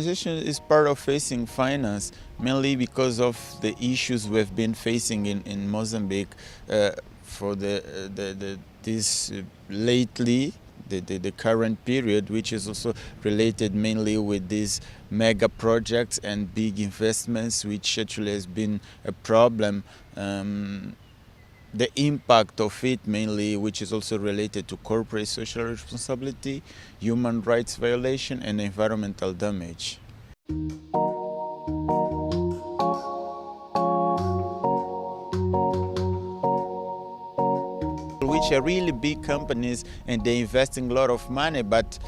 organization is part of facing finance, mainly because of the issues we've been facing in Mozambique for this lately, the current period, which is also related mainly with these mega projects and big investments, which actually has been a problem. The impact of it mainly, which is also related to corporate social responsibility, human rights violation, and environmental damage. Which are really big companies and they're investing a lot of money, but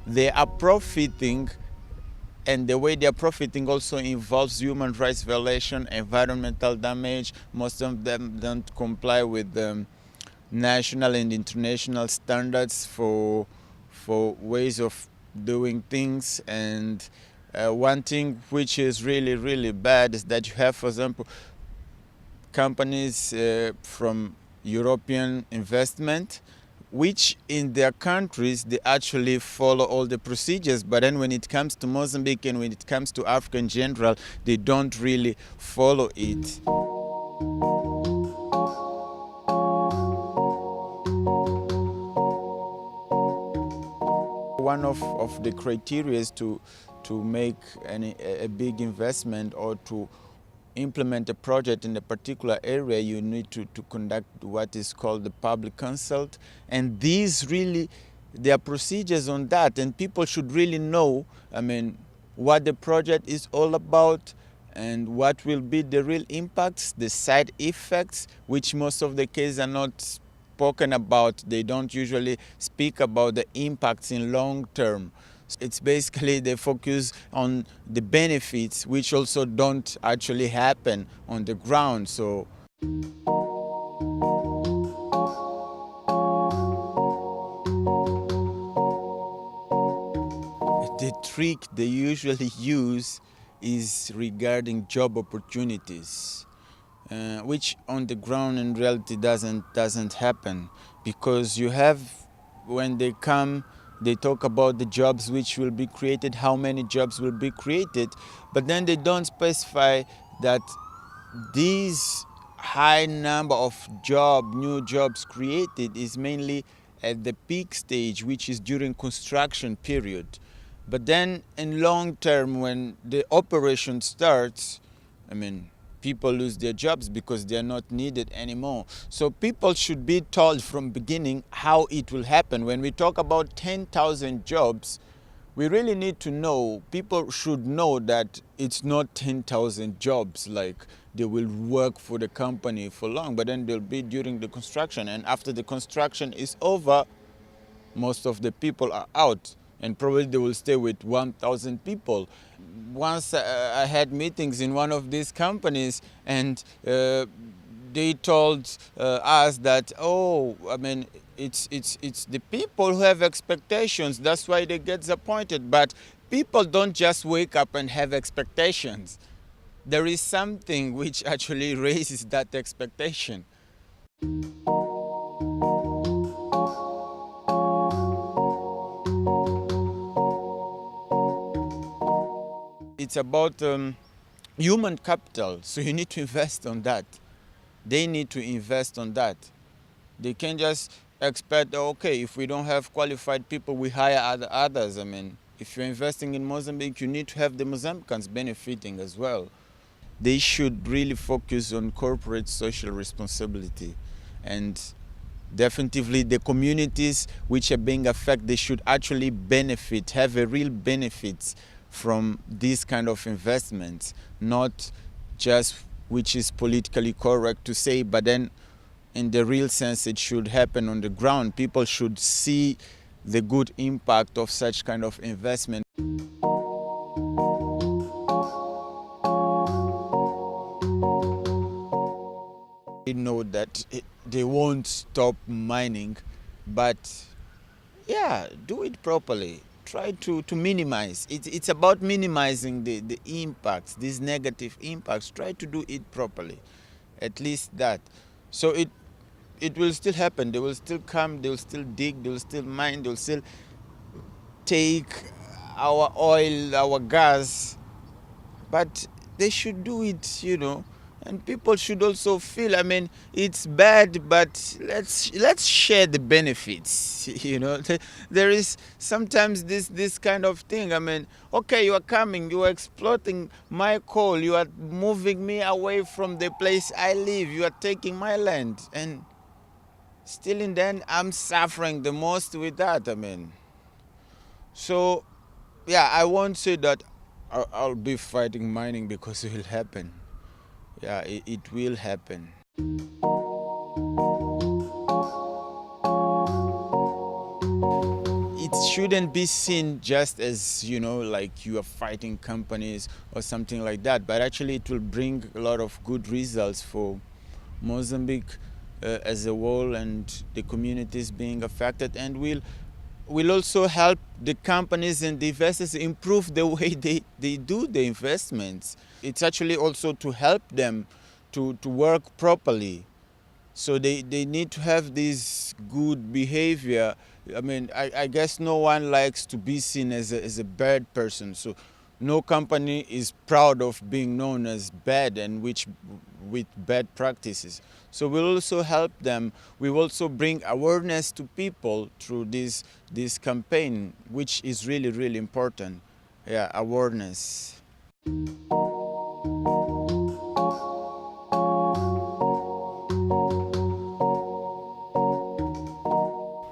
they are profiting, and the way they are profiting also involves human rights violation, environmental damage. Most of them don't comply with national and international standards for ways of doing things. And one thing which is really bad is that you have, for example, companies from European investment, which in their countries they actually follow all the procedures, but then when it comes to Mozambique and when it comes to Africa in general, they don't really follow it. One of the criteria to make a big investment or to implement a project in a particular area, you need to conduct what is called the public consult. And these really, there are procedures on that, and people should really know, what the project is all about and what will be the real impacts, the side effects, which most of the cases are not spoken about. They don't usually speak about the impacts in long term. It's basically they focus on the benefits, which also don't actually happen on the ground. So the trick they usually use is regarding job opportunities, which on the ground in reality doesn't happen, because you have, when they come, they talk about the jobs which will be created, how many jobs will be created, but then they don't specify that these high number of new jobs created is mainly at the peak stage, which is during construction period. But then in long term, when the operation starts, people lose their jobs because they are not needed anymore. So people should be told from beginning how it will happen. When we talk about 10,000 jobs, we really need to know, people should know that it's not 10,000 jobs, like they will work for the company for long, but then they'll be during the construction. And after the construction is over, most of the people are out, and probably they will stay with 1,000 people. Once I had meetings in one of these companies, and they told us that, it's the people who have expectations, that's why they get disappointed. But people don't just wake up and have expectations. There is something which actually raises that expectation. It's about human capital, so you need to invest on that. They need to invest on that. They can't just expect, okay, if we don't have qualified people, we hire others. If you're investing in Mozambique, you need to have the Mozambicans benefiting as well. They should really focus on corporate social responsibility, and definitely the communities which are being affected, they should actually benefit, have a real benefit from these kind of investments, not just which is politically correct to say, but then in the real sense it should happen on the ground. People should see the good impact of such kind of investment. They know that they won't stop mining, but yeah, do it properly. Try to minimize. It's about minimizing the impacts, these negative impacts. Try to do it properly, at least that. So it will still happen. They will still come, they will still dig, they will still mine, they will still take our oil, our gas, but they should do it, and people should also feel, it's bad, but let's share the benefits. There is sometimes this kind of thing. Okay, you are coming, you are exploiting my coal, you are moving me away from the place I live, you are taking my land, and still in the end I'm suffering the most with that. So yeah, I won't say that I'll be fighting mining, because it will happen. Yeah, it will happen. It shouldn't be seen just as, like you are fighting companies or something like that, but actually it will bring a lot of good results for Mozambique as a whole, and the communities being affected, and will also help the companies and the investors improve the way they do the investments. It's actually also to help them to work properly. So they need to have this good behavior. I guess no one likes to be seen as a bad person. So no company is proud of being known as bad and with bad practices. So we'll also help them. We will also bring awareness to people through this campaign, which is really, really important. Yeah, awareness.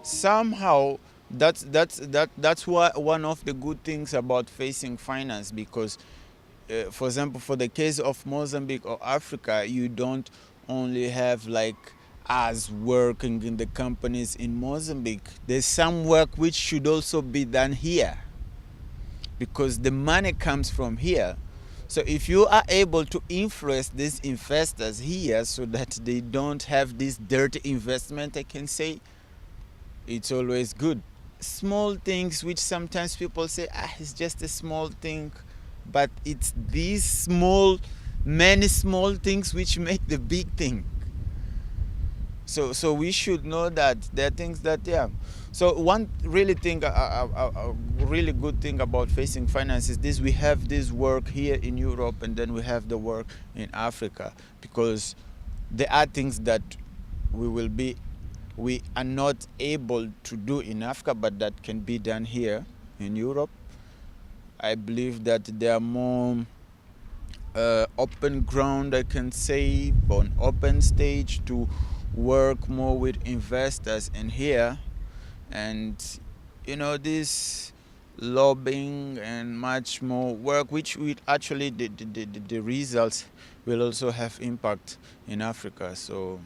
Somehow that's one of the good things about facing finance, because for example, for the case of Mozambique or Africa, you don't only have like us working in the companies in Mozambique. There's some work which should also be done here, because the money comes from here. So if you are able to influence these investors here so that they don't have this dirty investment, I can say it's always good. Small things which sometimes people say, it's just a small thing, but it's these many small things which make the big thing. So we should know that there are things that, yeah. So one really thing, a really good thing about facing finance is this: we have this work here in Europe, and then we have the work in Africa, because there are things that we are not able to do in Africa, but that can be done here in Europe. I believe that there are more open ground, I can say, on open stage to work more with investors in here. And this lobbying and much more work, which will actually the results will also have impact in Africa. So